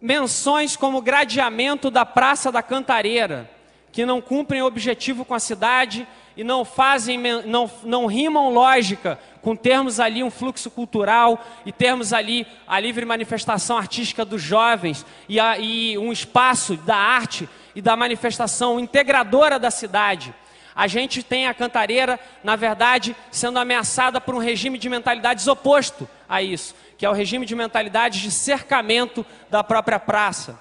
menções como gradeamento da Praça da Cantareira, que não cumprem o objetivo com a cidade e não rimam lógica com termos ali um fluxo cultural e termos ali a livre manifestação artística dos jovens e um espaço da arte e da manifestação integradora da cidade. A gente tem a Cantareira, na verdade, sendo ameaçada por um regime de mentalidades oposto a isso, que é o regime de mentalidades de cercamento da própria praça.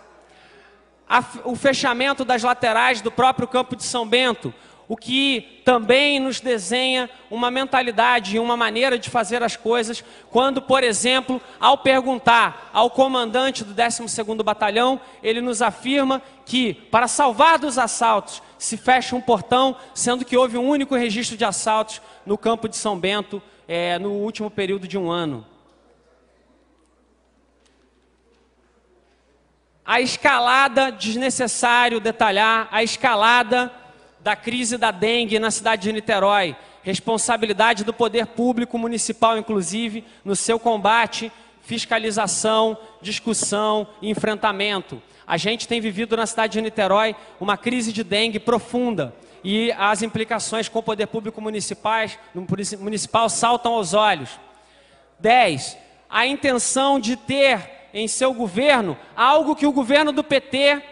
O fechamento das laterais do próprio Campo de São Bento, o que também nos desenha uma mentalidade e uma maneira de fazer as coisas, quando, por exemplo, ao perguntar ao comandante do 12º Batalhão, ele nos afirma que, para salvar dos assaltos, se fecha um portão, sendo que houve um único registro de assaltos no Campo de São Bento, no último período de um ano. A escalada, desnecessário detalhar, a escalada da crise da dengue na cidade de Niterói, responsabilidade do poder público municipal, inclusive, no seu combate, fiscalização, discussão e enfrentamento. A gente tem vivido na cidade de Niterói uma crise de dengue profunda e as implicações com o poder público municipal saltam aos olhos. 10. A intenção de ter em seu governo algo que o governo do PT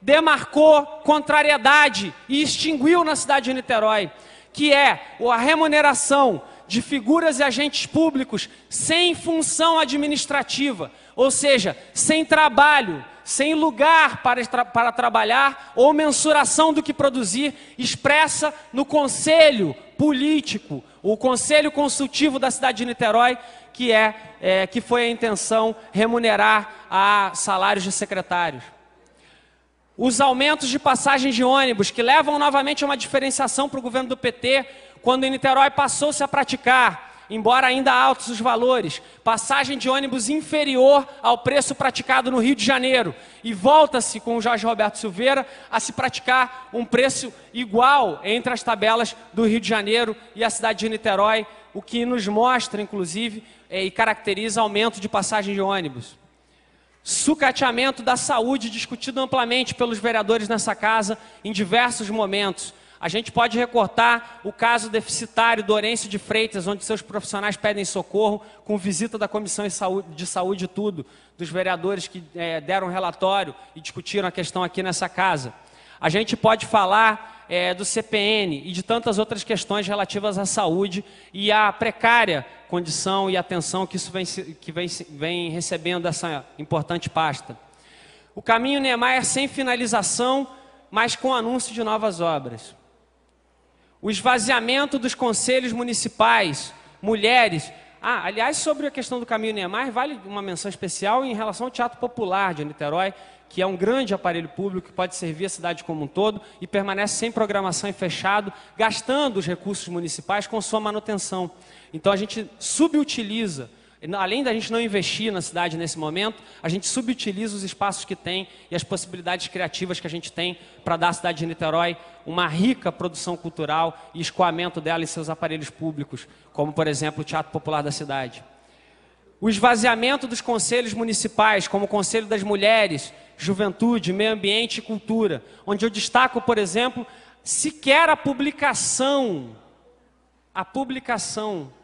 demarcou contrariedade e extinguiu na cidade de Niterói, que é a remuneração de figuras e agentes públicos sem função administrativa, ou seja, sem trabalho, sem lugar para trabalhar ou mensuração do que produzir, expressa no conselho político, o conselho consultivo da cidade de Niterói, que foi a intenção remunerar a salários de secretários. Os aumentos de passagens de ônibus, que levam novamente a uma diferenciação para o governo do PT, quando em Niterói passou-se a praticar, embora ainda altos os valores, passagem de ônibus inferior ao preço praticado no Rio de Janeiro. E volta-se, com o Jorge Roberto Silveira, a se praticar um preço igual entre as tabelas do Rio de Janeiro e a cidade de Niterói, o que nos mostra, inclusive, e caracteriza aumento de passagem de ônibus. Sucateamento da saúde, discutido amplamente pelos vereadores nessa casa em diversos momentos. A gente pode recortar o caso deficitário do Orêncio de Freitas, onde seus profissionais pedem socorro, com visita da Comissão de Saúde e tudo, dos vereadores que deram relatório e discutiram a questão aqui nessa casa. A gente pode falar do CPN e de tantas outras questões relativas à saúde e à precária condição e atenção que isso vem recebendo dessa importante pasta. O caminho Niemeyer sem finalização, mas com anúncio de novas obras. O esvaziamento dos conselhos municipais, mulheres. Aliás, sobre a questão do caminho Niemeyer, vale uma menção especial em relação ao Teatro Popular de Niterói, que é um grande aparelho público que pode servir a cidade como um todo e permanece sem programação e fechado, gastando os recursos municipais com sua manutenção. Então a gente subutiliza, além da gente não investir na cidade nesse momento, a gente subutiliza os espaços que tem e as possibilidades criativas que a gente tem para dar à cidade de Niterói uma rica produção cultural e escoamento dela em seus aparelhos públicos, como, por exemplo, o Teatro Popular da cidade. O esvaziamento dos conselhos municipais, como o Conselho das Mulheres, Juventude, Meio Ambiente e Cultura, onde eu destaco, por exemplo, sequer a publicação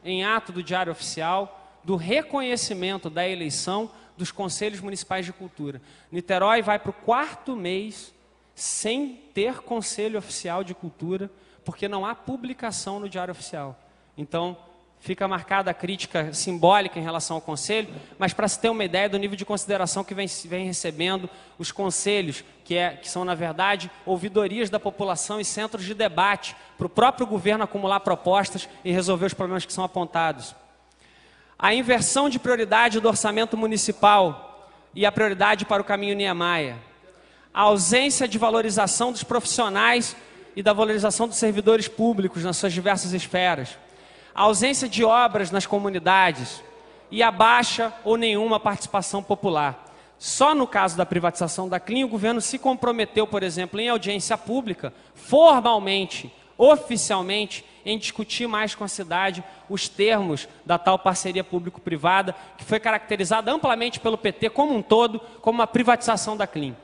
em ato do Diário Oficial do reconhecimento da eleição dos Conselhos Municipais de Cultura. Niterói vai para o 4º mês sem ter Conselho Oficial de Cultura, porque não há publicação no Diário Oficial. Então, fica marcada a crítica simbólica em relação ao Conselho, mas para se ter uma ideia do nível de consideração que vem recebendo os conselhos, que são, na verdade, ouvidorias da população e centros de debate para o próprio governo acumular propostas e resolver os problemas que são apontados. A inversão de prioridade do orçamento municipal e a prioridade para o caminho Niemeyer. A ausência de valorização dos profissionais e da valorização dos servidores públicos nas suas diversas esferas. A ausência de obras nas comunidades e a baixa ou nenhuma participação popular. Só no caso da privatização da Clean, o governo se comprometeu, por exemplo, em audiência pública, formalmente, oficialmente, em discutir mais com a cidade os termos da tal parceria público-privada, que foi caracterizada amplamente pelo PT como um todo, como uma privatização da Clean.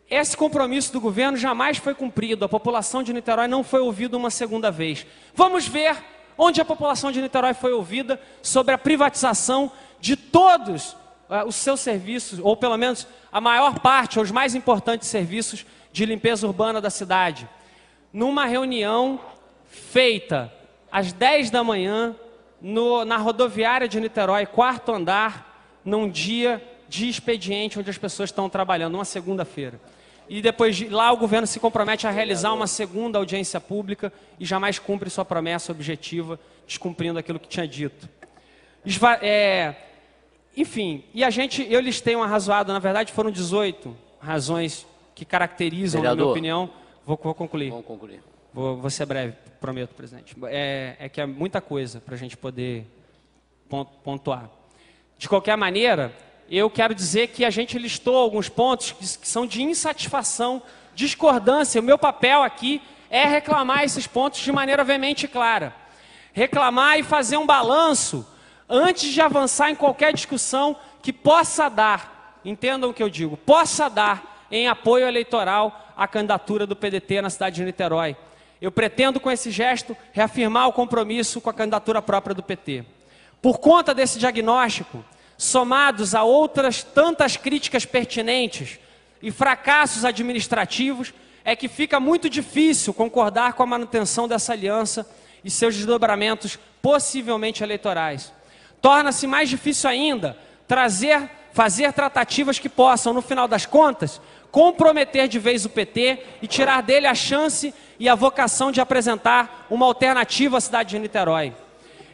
Esse compromisso do governo jamais foi cumprido, a população de Niterói não foi ouvida uma segunda vez. Vamos ver onde a população de Niterói foi ouvida sobre a privatização de todos os seus serviços, ou pelo menos a maior parte, ou os mais importantes serviços de limpeza urbana da cidade. Numa reunião feita às 10 da manhã, na rodoviária de Niterói, 4º andar, num dia de expediente onde as pessoas estão trabalhando, uma segunda-feira. E depois de lá o governo se compromete a realizar uma segunda audiência pública e jamais cumpre sua promessa objetiva, descumprindo aquilo que tinha dito. Enfim, e eu listei um arrazoado, na verdade foram 18 razões que caracterizam, na minha opinião. Vou concluir. Vamos concluir. Vou ser breve, prometo, presidente. Que é muita coisa para a gente poder pontuar. De qualquer maneira, eu quero dizer que a gente listou alguns pontos que são de insatisfação, discordância. O meu papel aqui é reclamar esses pontos de maneira veemente e clara. Reclamar e fazer um balanço antes de avançar em qualquer discussão que possa dar, entendam o que eu digo, possa dar em apoio eleitoral à candidatura do PDT na cidade de Niterói. Eu pretendo, com esse gesto, reafirmar o compromisso com a candidatura própria do PT. Por conta desse diagnóstico, somados a outras tantas críticas pertinentes e fracassos administrativos, é que fica muito difícil concordar com a manutenção dessa aliança e seus desdobramentos possivelmente eleitorais. Torna-se mais difícil ainda fazer tratativas que possam, no final das contas, comprometer de vez o PT e tirar dele a chance e a vocação de apresentar uma alternativa à cidade de Niterói.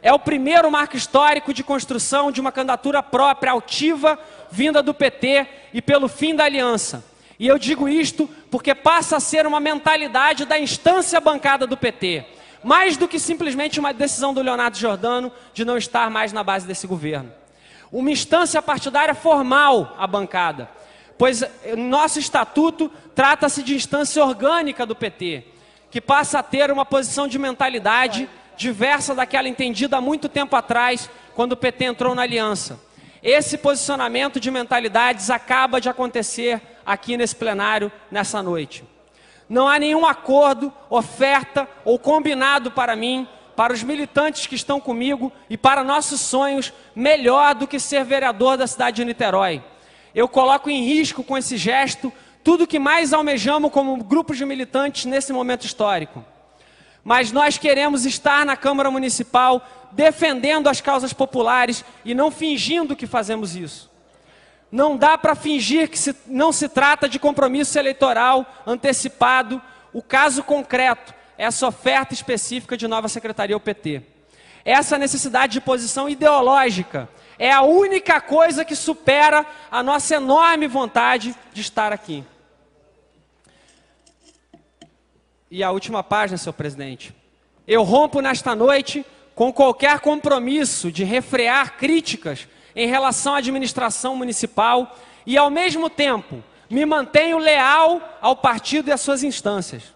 É o primeiro marco histórico de construção de uma candidatura própria, altiva, vinda do PT e pelo fim da aliança. E eu digo isto porque passa a ser uma mentalidade da instância bancada do PT, mais do que simplesmente uma decisão do Leonardo Giordano de não estar mais na base desse governo. Uma instância partidária formal, a bancada, pois nosso estatuto trata-se de instância orgânica do PT, que passa a ter uma posição de mentalidade diversa daquela entendida há muito tempo atrás, quando o PT entrou na aliança. Esse posicionamento de mentalidades acaba de acontecer aqui nesse plenário, nessa noite. Não há nenhum acordo, oferta ou combinado para mim, para os militantes que estão comigo e para nossos sonhos, melhor do que ser vereador da cidade de Niterói. Eu coloco em risco com esse gesto tudo o que mais almejamos como grupo de militantes nesse momento histórico. Mas nós queremos estar na Câmara Municipal defendendo as causas populares e não fingindo que fazemos isso. Não dá para fingir que não se trata de compromisso eleitoral antecipado. O caso concreto é essa oferta específica de nova secretaria ao PT. Essa necessidade de posição ideológica é a única coisa que supera a nossa enorme vontade de estar aqui. E a última página, senhor presidente. Eu rompo nesta noite com qualquer compromisso de refrear críticas em relação à administração municipal e, ao mesmo tempo, me mantenho leal ao partido e às suas instâncias.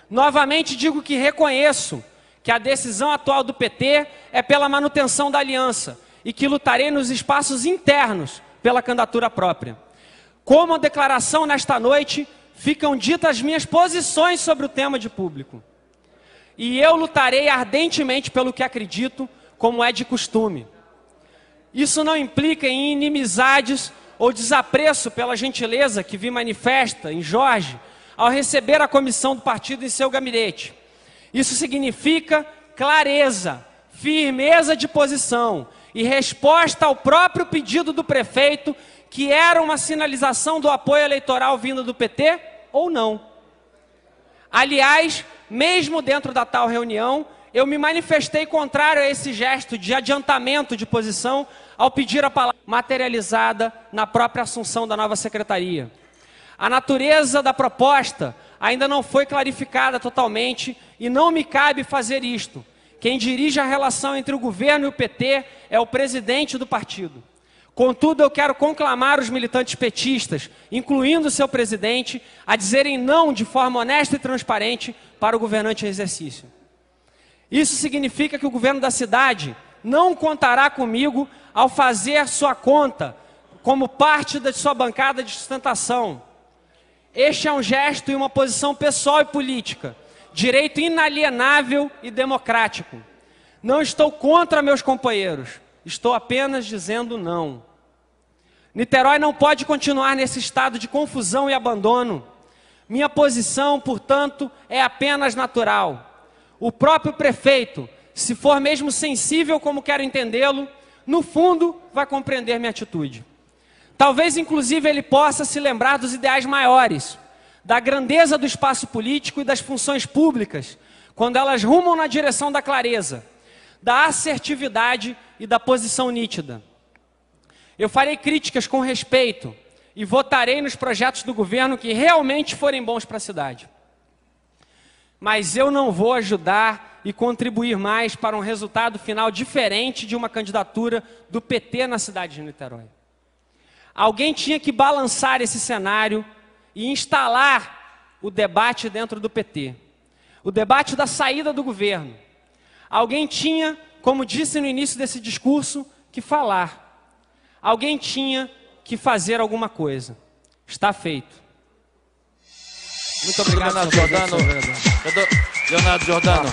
Novamente digo que reconheço que a decisão atual do PT é pela manutenção da aliança e que lutarei nos espaços internos pela candidatura própria. Como a declaração nesta noite, ficam ditas minhas posições sobre o tema de público. E eu lutarei ardentemente pelo que acredito, como é de costume. Isso não implica em inimizades ou desapreço pela gentileza que vi manifesta em Jorge ao receber a comissão do partido em seu gabinete. Isso significa clareza, firmeza de posição e resposta ao próprio pedido do prefeito, que era uma sinalização do apoio eleitoral vindo do PT ou não. Aliás, mesmo dentro da tal reunião, eu me manifestei contrário a esse gesto de adiantamento de posição ao pedir a palavra materializada na própria assunção da nova secretaria. A natureza da proposta ainda não foi clarificada totalmente e não me cabe fazer isto. Quem dirige a relação entre o governo e o PT é o presidente do partido. Contudo, eu quero conclamar os militantes petistas, incluindo o seu presidente, a dizerem não de forma honesta e transparente para o governante em exercício. Isso significa que o governo da cidade não contará comigo ao fazer sua conta como parte da sua bancada de sustentação. Este é um gesto e uma posição pessoal e política, direito inalienável e democrático. Não estou contra meus companheiros, estou apenas dizendo não. Niterói não pode continuar nesse estado de confusão e abandono. Minha posição, portanto, é apenas natural. O próprio prefeito, se for mesmo sensível como quero entendê-lo, no fundo vai compreender minha atitude. Talvez, inclusive, ele possa se lembrar dos ideais maiores, da grandeza do espaço político e das funções públicas, quando elas rumam na direção da clareza, da assertividade e da posição nítida. Eu farei críticas com respeito e votarei nos projetos do governo que realmente forem bons para a cidade. Mas eu não vou ajudar e contribuir mais para um resultado final diferente de uma candidatura do PT na cidade de Niterói. Alguém tinha que balançar esse cenário e instalar o debate dentro do PT. O debate da saída do governo. Alguém tinha, como disse no início desse discurso, que falar. Alguém tinha que fazer alguma coisa. Está feito. Muito obrigado, Leonardo Giordano. Leonardo Giordano.